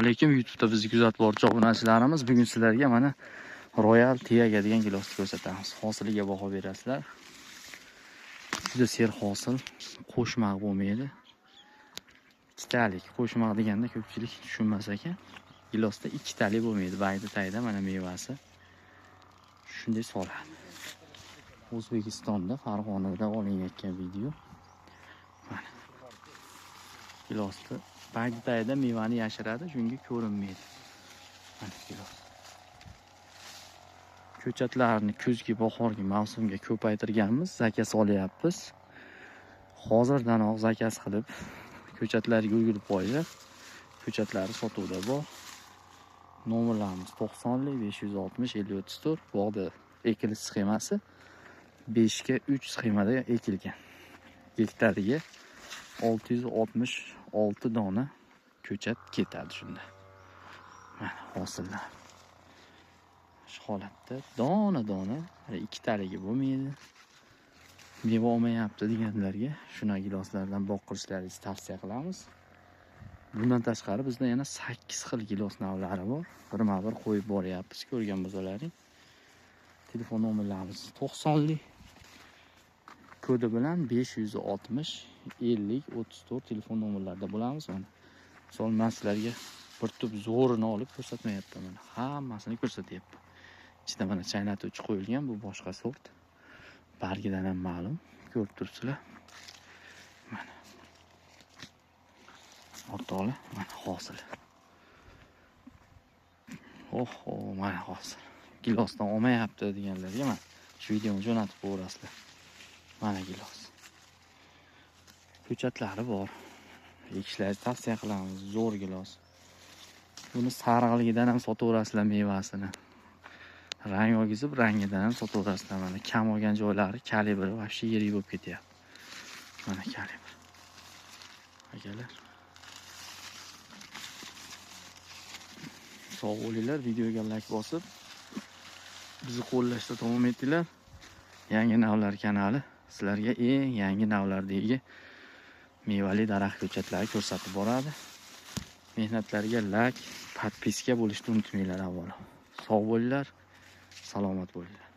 alaykum. YouTube'da bizni kuzatib boruvchi obunachilarimiz, bugun sizlarga mana Royal Tiaga degan gilosni ko'rsatamiz. Hosiliga baho berasizlar. Juda ser hosil, qo'shmaq bo'lmaydi. Ikkitalik qo'shmaq deganda ko'pchilik tushunmas ekan. Gilosda ikkitalik bo'lmaydi. Bayda tayda mana mevasi. Shunday soladi. O'zbekistonda Farg'onada olingan video. Mana gilosda bayda tayda mevani yashiradi, shunga ko'rinmaydi. Mana gilos. Ko'chatlarni kuzgi, bahorgi mavsumga ko'paytirganmiz, zakaz olyapmiz. Hozirdanoq zakaz qilib ko'chatlarga ulgurib qo'yinglar. Ko'chatlari sotuvda bor. Nomerlarimiz 90 560 5034. Bog'da ekilish sxemasi 5 ga 3 sxemada ekilgan. Hektariga 666 dona ko'chat ketadi shunda. Mana hosillar. Shu holatda dona ikkitaligi bo'lmaydi. Meva olmayapti deganlarga shuna giloslardan boq qilishlaringizni tavsiya qilamiz. Bundan tashqari bizda yana 8 xil gilos navlari bor. Birma-bir qo'yib boryapmiz, ko'rgan bo'lsalaring. Telefon nomerlarimiz 90lik kodi bilan 560 50 34 telefon nomerlarida bo'lamiz. Mana misol men sizlarga bir tub zo'rini olib ko'rsatmayapman. Mana hammasini ko'rsatyapman. Ichida mana chaynatuvchi qo'yilgan, bu boshqa sort. Bargidan ham ma'lum, ko'rib turibsizlar. Mana o'rtoqlar, mana hosil. Oho, mana hosil. Gilosdan olmayapti deganlarga mana shu videoni jo'natib qo'yasizlar. Mana gilos. Ko'chatlari bor. Ekishlaringizni tavsiya qilamiz, zo'r gilos. Buni sariqligidan ham sotaverasizlar mevasini. Rang olgizib, rangidan ham sotaverasizlar. Mana kam olgan joylari kalibri vobshe yirik bo'lib ketyapti. Mana kalibr. Akalar. Sog' bo'linglar, videoga like bosib, bizni qo'llashda davom etinglar. Yangi navlar kanali sizlarga eng yangi navlardagi mevali daraxt ko'chatlari ko'rsatib boradi. Mehnatlarga like, podpiska bo'lishni unutmanglar avvalo. Sog' bo'linglar, salomat bo'linglar.